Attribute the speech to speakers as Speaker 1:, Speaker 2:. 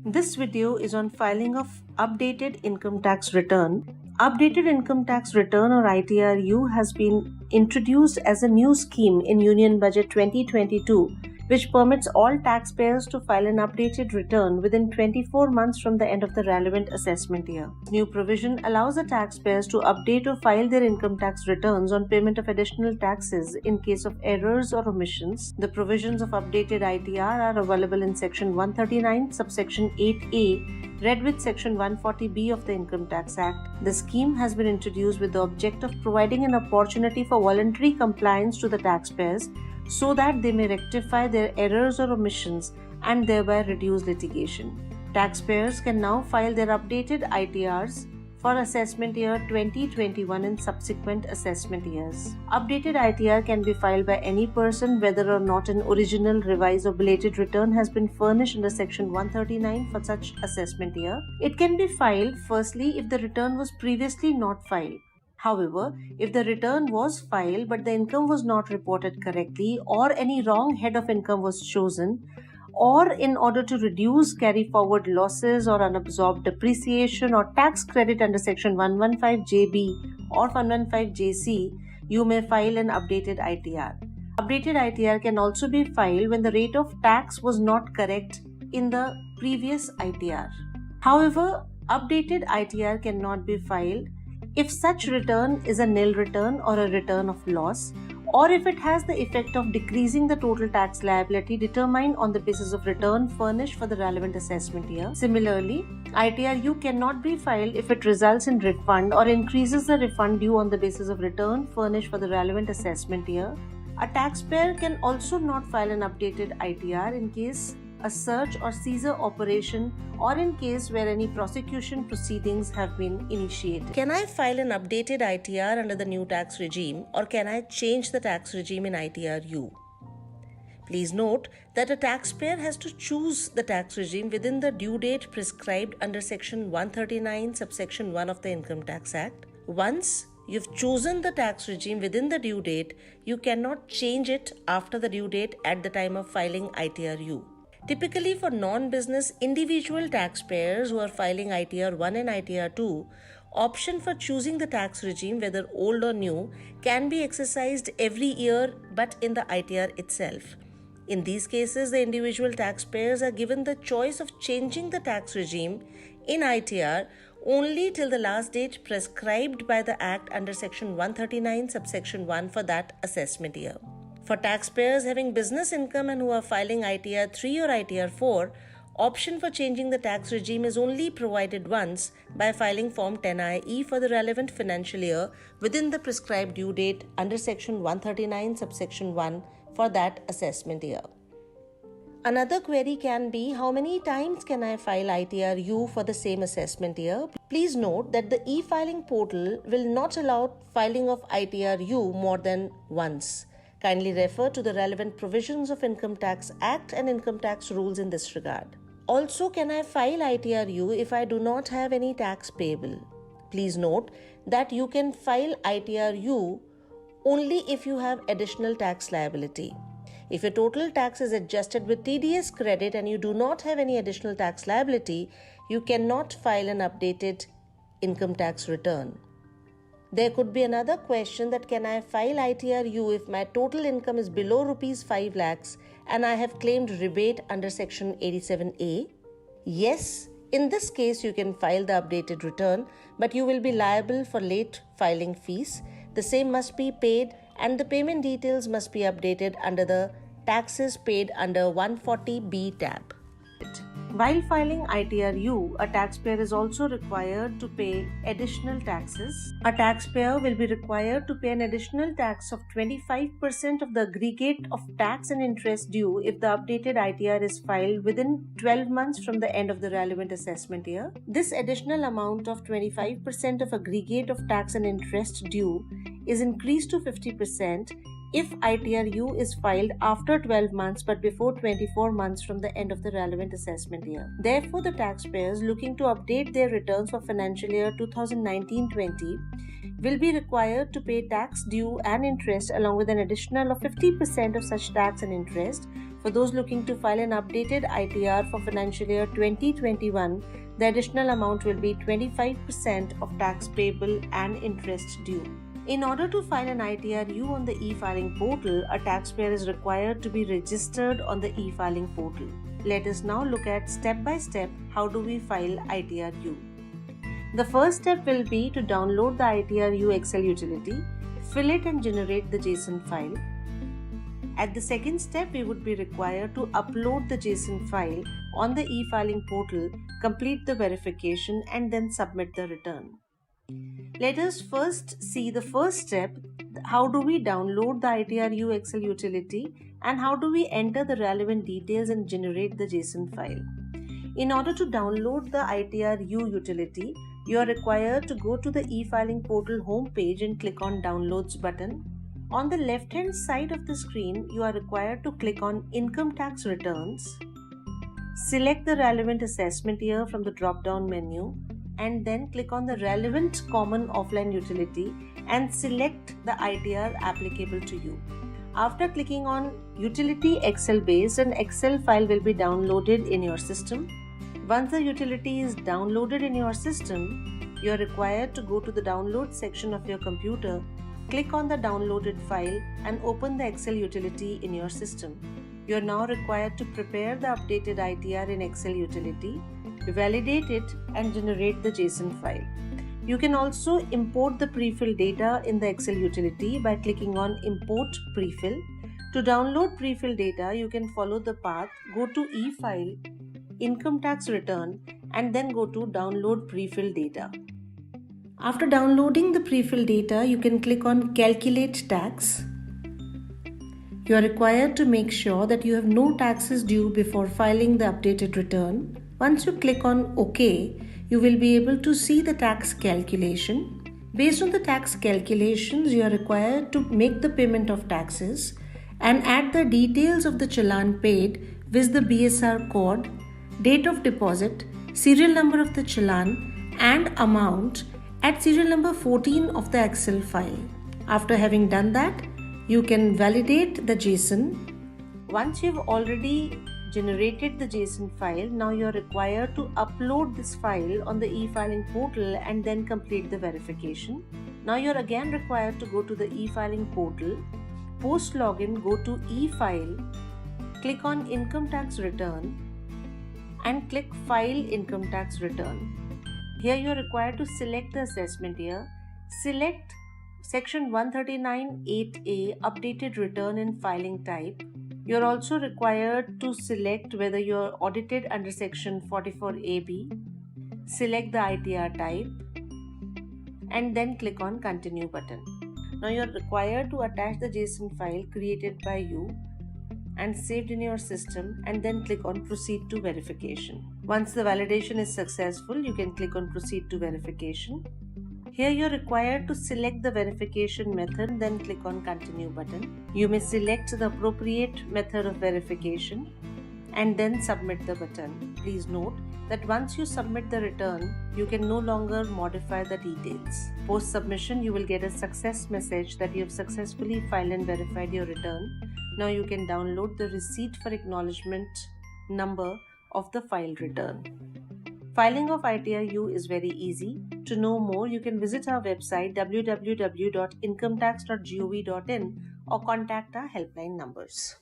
Speaker 1: This video is on filing of updated income tax return. Updated income tax return or ITR-U has been introduced as a new scheme in Union Budget 2022, which permits all taxpayers to file an updated return within 24 months from the end of the relevant assessment year. New provision allows the taxpayers to update or file their income tax returns on payment of additional taxes in case of errors or omissions. The provisions of updated ITR are available in Section 139, subsection 8A, read with Section 140B of the Income Tax Act. The scheme has been introduced with the object of providing an opportunity for voluntary compliance to the taxpayers so that they may rectify their errors or omissions and thereby reduce litigation. Taxpayers can now file their updated ITRs for assessment year 2021 and subsequent assessment years. Updated ITR can be filed by any person whether or not an original, revised or belated return has been furnished under Section 139 for such assessment year. It can be filed firstly if the return was previously not filed. However, if the return was filed but the income was not reported correctly or any wrong head of income was chosen, or in order to reduce carry forward losses or unabsorbed depreciation or tax credit under Section 115JB or 115JC, you may file an updated ITR. Updated ITR can also be filed when the rate of tax was not correct in the previous ITR. However, updated ITR cannot be filed if such return is a nil return or a return of loss, or if it has the effect of decreasing the total tax liability determined on the basis of return furnished for the relevant assessment year. Similarly, ITR-U cannot be filed if it results in refund or increases the refund due on the basis of return furnished for the relevant assessment year. A taxpayer can also not file an updated ITR in case a search or seizure operation or in case where any prosecution proceedings have been initiated. Can I file an updated ITR under the new tax regime, or can I change the tax regime in ITR-U? Please note that a taxpayer has to choose the tax regime within the due date prescribed under Section 139, subsection 1 of the Income Tax Act. Once you've chosen the tax regime within the due date, you cannot change it after the due date at the time of filing ITR-U. Typically, for non-business individual taxpayers who are filing ITR-1 and ITR-2, option for choosing the tax regime, whether old or new, can be exercised every year but in the ITR itself. In these cases, the individual taxpayers are given the choice of changing the tax regime in ITR only till the last date prescribed by the Act under Section 139, subsection 1 for that assessment year. For taxpayers having business income and who are filing ITR-3 or ITR-4, option for changing the tax regime is only provided once by filing Form 10IE for the relevant financial year within the prescribed due date under Section 139, subsection 1 for that assessment year. Another query can be, how many times can I file ITR-U for the same assessment year? Please note that the e-filing portal will not allow filing of ITR-U more than once. Kindly refer to the relevant provisions of Income Tax Act and income tax rules in this regard. Also, can I file ITR-U if I do not have any tax payable? Please note that you can file ITR-U only if you have additional tax liability. If your total tax is adjusted with TDS credit and you do not have any additional tax liability, you cannot file an updated income tax return. There could be another question that, can I file ITR-U if my total income is below Rs 5 lakhs and I have claimed rebate under Section 87A? Yes, in this case you can file the updated return, but you will be liable for late filing fees. The same must be paid and the payment details must be updated under the taxes paid under 140B tab. While filing ITR-U, a taxpayer is also required to pay additional taxes. A taxpayer will be required to pay an additional tax of 25% of the aggregate of tax and interest due if the updated ITR is filed within 12 months from the end of the relevant assessment year. This additional amount of 25% of aggregate of tax and interest due is increased to 50% if ITR-U is filed after 12 months but before 24 months from the end of the relevant assessment year. Therefore, the taxpayers looking to update their returns for financial year 2019-20 will be required to pay tax due and interest along with an additional of 50% of such tax and interest For those looking to file an updated ITR for financial year 2021, the additional amount will be 25% of tax payable and interest due. In order to file an ITR-U on the e-filing portal, a taxpayer is required to be registered on the e-filing portal. Let us now look at step by step how do we file ITR-U. The first step will be to download the ITR-U Excel utility, fill it and generate the JSON file. At the second step, we would be required to upload the JSON file on the e-filing portal, complete the verification and then submit the return. Let us first see the first step, how do we download the ITR-U Excel utility and how do we enter the relevant details and generate the JSON file. In order to download the ITR-U utility, you are required to go to the e-filing portal homepage and click on Downloads button. On the left-hand side of the screen, you are required to click on Income Tax Returns. Select the relevant assessment year from the drop-down menu and then click on the relevant common offline utility and select the ITR applicable to you. After clicking on Utility Excel based, an Excel file will be downloaded in your system. Once the utility is downloaded in your system, you are required to go to the download section of your computer, click on the downloaded file and open the Excel utility in your system. You are now required to prepare the updated ITR in Excel utility, validate it and generate the JSON file. You can also import the pre-fill data in the Excel utility by clicking on Import Pre-fill. To download pre-fill data, you can follow the path, go to e-file, income tax return and then go to download pre-fill data. After downloading the pre-fill data, you can click on Calculate Tax. You are required to make sure that you have no taxes due before filing the updated return. Once you click on OK, you will be able to see the tax calculation. Based on the tax calculations, you are required to make the payment of taxes and add the details of the challan paid with the BSR code, date of deposit, serial number of the challan and amount at serial number 14 of the Excel file. After having done that, you can validate the JSON. Once you've already generated the JSON file, now you're required to upload this file on the e-filing portal and then complete the verification. Now you're again required to go to the e-filing portal, post login, go to e-file, click on income tax return and click file income tax return. Here you are required to select the assessment year, select section 139(8)(a) updated return in filing type. You are also required to select whether you are audited under section 44(a)(b), select the ITR type and then click on continue button. Now you are required to attach the JSON file created by you and saved in your system and then click on proceed to verification. Once the validation is successful, you can click on proceed to verification. Here you are required to select the verification method, then click on continue button. You may select the appropriate method of verification and then submit the button. Please note that once you submit the return, you can no longer modify the details. Post submission, you will get a success message that you have successfully filed and verified your return. Now you can download the receipt for acknowledgement number of the filed return. Filing of ITR-U is very easy. To know more, you can visit our website www.incometax.gov.in or contact our helpline numbers.